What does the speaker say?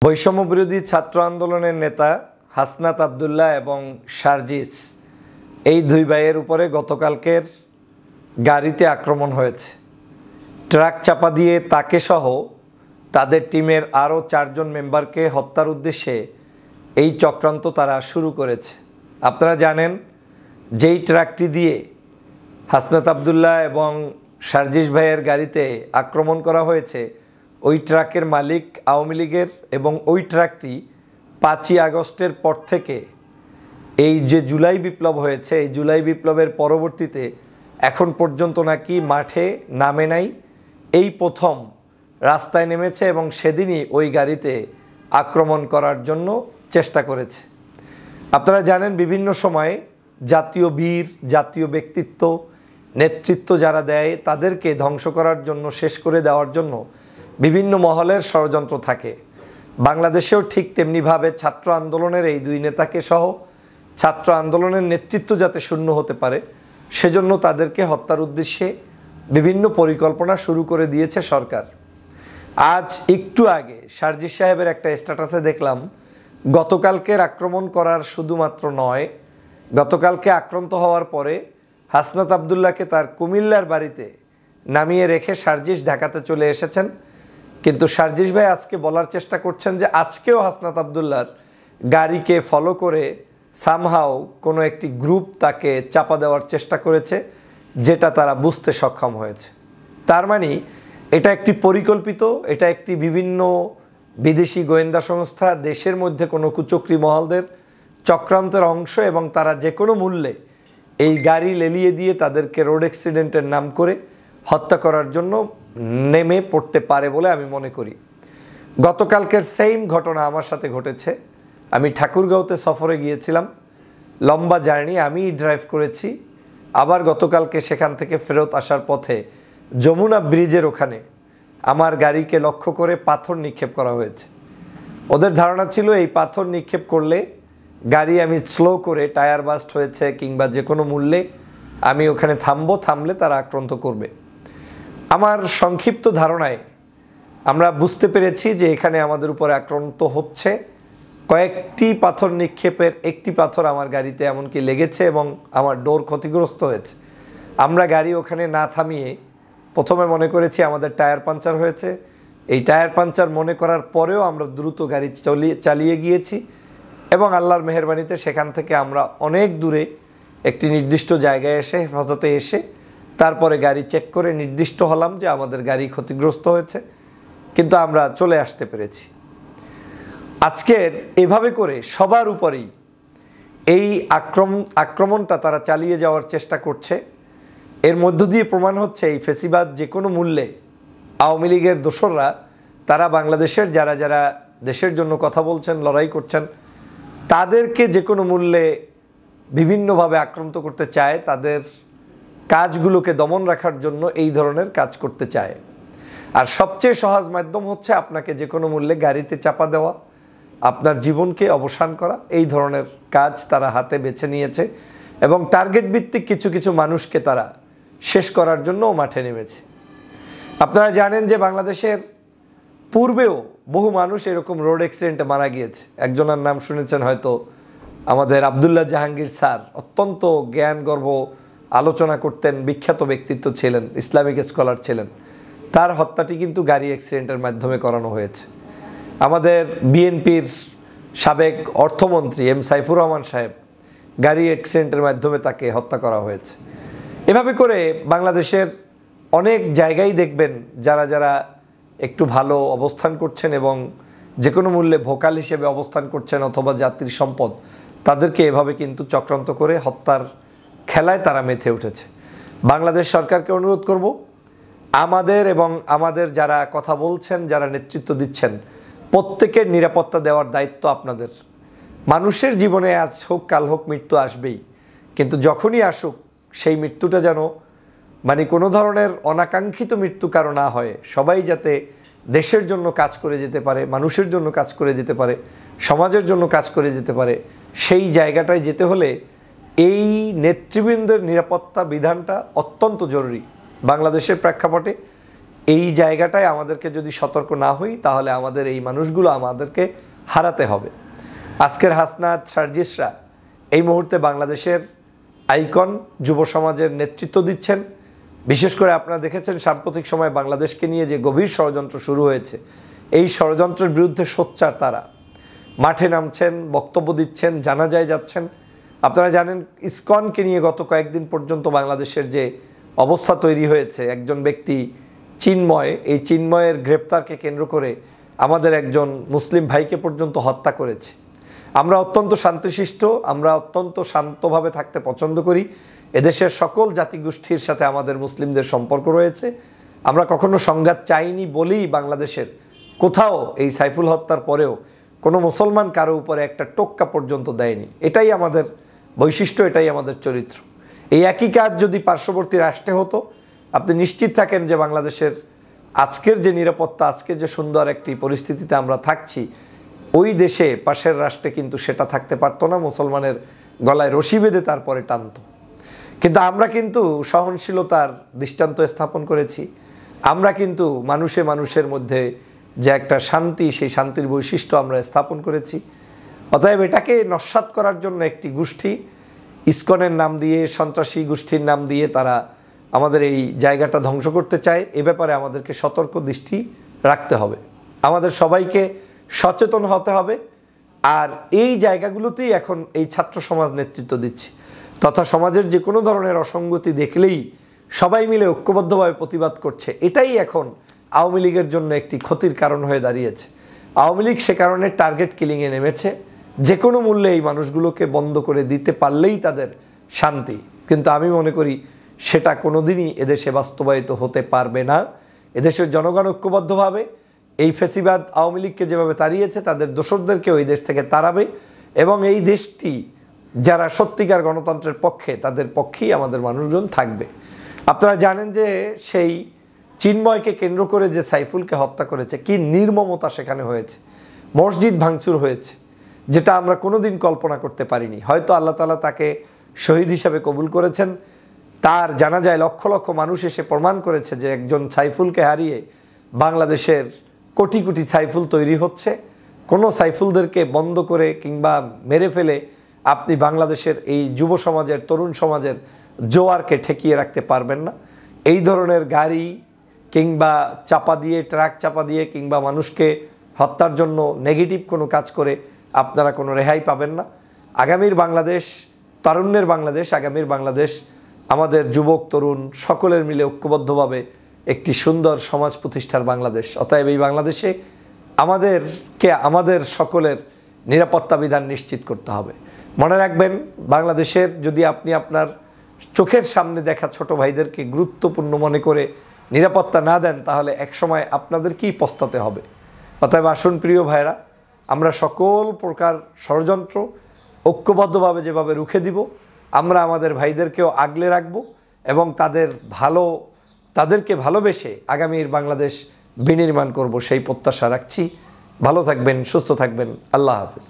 বৈষম্যবিরোধী ছাত্র আন্দোলনের নেতা হাসনাত আবদুল্লাহ এবং সার্জিস এই দুই ভাইয়ের উপরে গতকালকের গাড়িতে আক্রমণ হয়েছে। ট্রাক চাপা দিয়ে তাকে সহ তাদের টিমের আরও 4 জন মেম্বারকে হত্যার উদ্দেশ্যে এই চক্রান্ত তারা শুরু করেছে। আপনারা জানেন যেই ট্রাকটি দিয়ে হাসনাত আবদুল্লাহ এবং সার্জিস ভাইয়ের গাড়িতে আক্রমণ করা হয়েছে, ওই ট্রাকের মালিক আওয়ামী লীগের এবং ওই ট্রাকটি 5ই আগস্টের পর থেকে এই যে জুলাই বিপ্লব হয়েছে, এই জুলাই বিপ্লবের পরবর্তীতে এখন পর্যন্ত নাকি মাঠে নামে নাই, এই প্রথম রাস্তায় নেমেছে এবং সেদিনই ওই গাড়িতে আক্রমণ করার জন্য চেষ্টা করেছে। আপনারা জানেন বিভিন্ন সময়ে জাতীয় বীর, জাতীয় ব্যক্তিত্ব, নেতৃত্ব যারা দেয় তাদেরকে ধ্বংস করার জন্য, শেষ করে দেওয়ার জন্য বিভিন্ন মহলের ষড়যন্ত্র থাকে। বাংলাদেশেও ঠিক তেমনিভাবে ছাত্র আন্দোলনের এই দুই নেতাকে সহ ছাত্র আন্দোলনের নেতৃত্ব যাতে শূন্য হতে পারে সেজন্য তাদেরকে হত্যার উদ্দেশ্যে বিভিন্ন পরিকল্পনা শুরু করে দিয়েছে সরকার। আজ একটু আগে সার্জিস সাহেবের একটা স্ট্যাটাসে দেখলাম গতকালকের আক্রমণ করার শুধুমাত্র নয়, গতকালকে আক্রান্ত হওয়ার পরে হাসনাত আবদুল্লাহকে তার কুমিল্লার বাড়িতে নামিয়ে রেখে সার্জিস ঢাকাতে চলে এসেছেন। কিন্তু সার্জিস ভাই আজকে বলার চেষ্টা করছেন যে আজকেও হাসনাত আবদুল্লাহর গাড়িকে ফলো করে সামহাও কোনো একটি গ্রুপ তাকে চাপা দেওয়ার চেষ্টা করেছে, যেটা তারা বুঝতে সক্ষম হয়েছে। তার মানে এটা একটি পরিকল্পিত, এটা একটি বিভিন্ন বিদেশি গোয়েন্দা সংস্থা, দেশের মধ্যে কোনো কুচক্রী মহলদের চক্রান্তের অংশ এবং তারা যে কোনো মূল্যে এই গাড়ি লেলিয়ে দিয়ে তাদেরকে রোড অ্যাক্সিডেন্টের নাম করে হত্যা করার জন্য নেমে পড়তে পারে বলে আমি মনে করি। গতকালকের সেম ঘটনা আমার সাথে ঘটেছে। আমি ঠাকুরগাঁওতে সফরে গিয়েছিলাম, লম্বা জার্নি আমি ড্রাইভ করেছি। আবার গতকালকে সেখান থেকে ফেরত আসার পথে যমুনা ব্রিজের ওখানে আমার গাড়িকে লক্ষ্য করে পাথর নিক্ষেপ করা হয়েছে। ওদের ধারণা ছিল এই পাথর নিক্ষেপ করলে গাড়ি আমি স্লো করে টায়ার বাস্ট হয়েছে কিংবা যে কোনো মূল্যে আমি ওখানে থামলে তারা আক্রান্ত করবে। আমার সংক্ষিপ্ত ধারণায় আমরা বুঝতে পেরেছি যে এখানে আমাদের উপরে আক্রান্ত হচ্ছে। কয়েকটি পাথর নিক্ষেপের একটি পাথর আমার গাড়িতে এমনকি লেগেছে এবং আমার ডোর ক্ষতিগ্রস্ত হয়েছে। আমরা গাড়ি ওখানে না থামিয়ে প্রথমে মনে করেছি আমাদের টায়ার পাঞ্চার হয়েছে। এই টায়ার পাঞ্চার মনে করার পরেও আমরা দ্রুত গাড়ি চালিয়ে গিয়েছি এবং আল্লাহর মেহেরবানিতে সেখান থেকে আমরা অনেক দূরে একটি নির্দিষ্ট জায়গায় এসে হেফাজতে এসে তারপরে গাড়ি চেক করে নির্দিষ্ট হলাম যে আমাদের গাড়ি ক্ষতিগ্রস্ত হয়েছে, কিন্তু আমরা চলে আসতে পেরেছি। আজকের এভাবে করে সবার উপরেই এই আক্রমণটা তারা চালিয়ে যাওয়ার চেষ্টা করছে। এর মধ্য দিয়ে প্রমাণ হচ্ছে এই ফেসিবাদ যে কোনো মূল্যে আওয়ামী লীগের দোসররা তারা বাংলাদেশের যারা যারা দেশের জন্য কথা বলছেন, লড়াই করছেন, তাদেরকে যে কোনো মূল্যে বিভিন্নভাবে আক্রান্ত করতে চায়, তাদের কাজগুলোকে দমন রাখার জন্য এই ধরনের কাজ করতে চায়। আর সবচেয়ে সহজ মাধ্যম হচ্ছে আপনাকে যে কোনো মূল্যে গাড়িতে চাপা দেওয়া, আপনার জীবনকে অবসান করা। এই ধরনের কাজ তারা হাতে বেছে নিয়েছে এবং টার্গেট ভিত্তিক কিছু কিছু মানুষকে তারা শেষ করার জন্যও মাঠে নেমেছে। আপনারা জানেন যে বাংলাদেশের পূর্বেও বহু মানুষ এরকম রোড অ্যাক্সিডেন্টে মারা গিয়েছে। একজনের নাম শুনেছেন হয়তো, আমাদের আবদুল্লাহ জাহাঙ্গীর স্যার, অত্যন্ত জ্ঞানগর্ভ আলোচনা করতেন, বিখ্যাত ব্যক্তিত্ব ছিলেন, ইসলামিক স্কলার ছিলেন। তার হত্যাটি কিন্তু গাড়ি অ্যাক্সিডেন্টের মাধ্যমে করানো হয়েছে। আমাদের বিএনপির সাবেক অর্থমন্ত্রী এম সাইফুর রহমান সাহেব, গাড়ি অ্যাক্সিডেন্টের মাধ্যমে তাকে হত্যা করা হয়েছে। এভাবে করে বাংলাদেশের অনেক জায়গায় দেখবেন যারা যারা একটু ভালো অবস্থান করছেন এবং যে কোনো মূল্যে ভোকাল হিসেবে অবস্থান করছেন অথবা জাতির সম্পদ, তাদেরকে এভাবে কিন্তু চক্রান্ত করে হত্যার খেলায় তারা মেতে উঠেছে। বাংলাদেশ সরকারকে অনুরোধ করব, আমাদের এবং আমাদের যারা কথা বলছেন, যারা নেতৃত্ব দিচ্ছেন, প্রত্যেকের নিরাপত্তা দেওয়ার দায়িত্ব আপনাদের। মানুষের জীবনে আজ হোক কাল হোক মৃত্যু আসবেই, কিন্তু যখনই আসুক সেই মৃত্যুটা যেন কোনো ধরনের অনাকাঙ্ক্ষিত মৃত্যু কারো না হয়। সবাই যাতে দেশের জন্য কাজ করে যেতে পারে, মানুষের জন্য কাজ করে যেতে পারে, সমাজের জন্য কাজ করে যেতে পারে। সেই জায়গাটায় যেতে হলে এই নেতৃবৃন্দের নিরাপত্তা বিধানটা অত্যন্ত জরুরি। বাংলাদেশের প্রেক্ষাপটে এই জায়গাটায় আমাদেরকে যদি সতর্ক না হই তাহলে আমাদের এই মানুষগুলো আমাদেরকে হারাতে হবে। আজকের হাসনাত সার্জিসরা এই মুহূর্তে বাংলাদেশের আইকন, যুব সমাজের নেতৃত্ব দিচ্ছেন। বিশেষ করে আপনারা দেখেছেন সাম্প্রতিক সময়ে বাংলাদেশকে নিয়ে যে গভীর ষড়যন্ত্র শুরু হয়েছে, এই ষড়যন্ত্রের বিরুদ্ধে সোচ্চার তারা মাঠে নামছেন, বক্তব্য দিচ্ছেন, জানাজায় যাচ্ছেন। আপনারা জানেন ইসকনকে নিয়ে গত কয়েকদিন পর্যন্ত বাংলাদেশের যে অবস্থা তৈরি হয়েছে, একজন ব্যক্তি চিন্ময়, এই চিন্ময়ের গ্রেপ্তারকে কেন্দ্র করে আমাদের একজন মুসলিম ভাইকে পর্যন্ত হত্যা করেছে। আমরা অত্যন্ত শান্তিশিষ্ট, আমরা অত্যন্ত শান্তভাবে থাকতে পছন্দ করি। এদেশের সকল জাতিগোষ্ঠীর সাথে আমাদের মুসলিমদের সম্পর্ক রয়েছে। আমরা কখনো সংঘাত চাইনি বলেই বাংলাদেশের কোথাও এই সাইফুল হত্যার পরেও কোনো মুসলমান কারো উপরে একটা টোক্কা পর্যন্ত দেয়নি। এটাই আমাদের বৈশিষ্ট্য, এটাই আমাদের চরিত্র। এই একই কাজ যদি পার্শ্ববর্তী রাষ্ট্রে হতো, আপনি নিশ্চিত থাকেন যে বাংলাদেশের আজকের যে নিরাপত্তা, আজকের যে সুন্দর একটি পরিস্থিতিতে আমরা থাকছি, ওই দেশে পাশের রাষ্ট্রে কিন্তু সেটা থাকতে পারতো না। মুসলমানের গলায় রশি বেঁধে তারপরে টানত। কিন্তু আমরা কিন্তু সহনশীলতার দৃষ্টান্ত স্থাপন করেছি। আমরা কিন্তু মানুষের মধ্যে যে একটা শান্তি, সেই শান্তির বৈশিষ্ট্য আমরা স্থাপন করেছি। অতএব এটাকে নস্যাৎ করার জন্য একটি গোষ্ঠী ইসকনের নাম দিয়ে, সন্ত্রাসী গোষ্ঠীর নাম দিয়ে তারা আমাদের এই জায়গাটা ধ্বংস করতে চায়। এ ব্যাপারে আমাদেরকে সতর্ক দৃষ্টি রাখতে হবে, আমাদের সবাইকে সচেতন হতে হবে। আর এই জায়গাগুলোতেই এখন এই ছাত্র সমাজ নেতৃত্ব দিচ্ছে, তথা সমাজের যে কোনো ধরনের অসঙ্গতি দেখলেই সবাই মিলে ঐক্যবদ্ধভাবে প্রতিবাদ করছে। এটাই এখন আওয়ামী লীগের জন্য একটি ক্ষতির কারণ হয়ে দাঁড়িয়েছে। আওয়ামী লীগ সে কারণে টার্গেট কিলিংয়ে নেমেছে। যে কোনো মূল্যে এই মানুষগুলোকে বন্ধ করে দিতে পারলেই তাদের শান্তি। কিন্তু আমি মনে করি সেটা কোনোদিনই এদেশে বাস্তবায়িত হতে পারবে না। এদেশের জনগণ ঐক্যবদ্ধভাবে এই ফ্যাসিবাদ আওয়ামী লীগকে যেভাবে তাড়িয়েছে, তাদের দোসরদেরকেও এই দেশ থেকে তাড়াবে। এবং এই দেশটি যারা সত্যিকার গণতন্ত্রের পক্ষে, তাদের পক্ষেই আমাদের মানুষজন থাকবে। আপনারা জানেন যে সেই চিন্ময়কে কেন্দ্র করে যে সাইফুলকে হত্যা করেছে, কি নির্মমতা সেখানে হয়েছে। মসজিদ ভাঙচুর হয়েছে, যেটা আমরা কোনোদিন কল্পনা করতে পারিনি। হয়তো আল্লাহ তাআলা তাকে শহীদ হিসাবে কবুল করেছেন। তার জানাজায় লক্ষ লক্ষ মানুষ এসে প্রমাণ করেছে যে একজন সাইফুলকে হারিয়ে বাংলাদেশের কোটি কোটি সাইফুল তৈরি হচ্ছে। কোনো সাইফুলদেরকে বন্ধ করে কিংবা মেরে ফেলে আপনি বাংলাদেশের এই যুব সমাজের, তরুণ সমাজের জোয়ারকে ঠেকিয়ে রাখতে পারবেন না। এই ধরনের গাড়ি কিংবা চাপা দিয়ে, ট্রাক চাপা দিয়ে কিংবা মানুষকে হত্যার জন্য নেগেটিভ কোনো কাজ করে আপনারা কোনো রেহাই পাবেন না। আগামীর বাংলাদেশ, তারুণ্যের বাংলাদেশ, আগামীর বাংলাদেশ আমাদের যুবক তরুণ সকলের মিলে ঐক্যবদ্ধভাবে একটি সুন্দর সমাজ প্রতিষ্ঠার বাংলাদেশ। অতএব এই বাংলাদেশে আমাদের সকলের নিরাপত্তা বিধান নিশ্চিত করতে হবে। মনে রাখবেন, বাংলাদেশের যদি আপনি আপনার চোখের সামনে দেখা ছোট ভাইদেরকে গুরুত্বপূর্ণ মনে করে নিরাপত্তা না দেন, তাহলে একসময় আপনাদেরকেই পস্তাতে হবে। অতএব আসুন প্রিয় ভাইরা, আমরা সকল প্রকার ষড়যন্ত্র ঐক্যবদ্ধভাবে যেভাবে রুখে দিব, আমরা আমাদের ভাইদেরকেও আগলে রাখব এবং তাদেরকে ভালোবেসে আগামীর বাংলাদেশ বিনির্মাণ করব, সেই প্রত্যাশা রাখছি। ভালো থাকবেন, সুস্থ থাকবেন। আল্লাহ হাফেজ।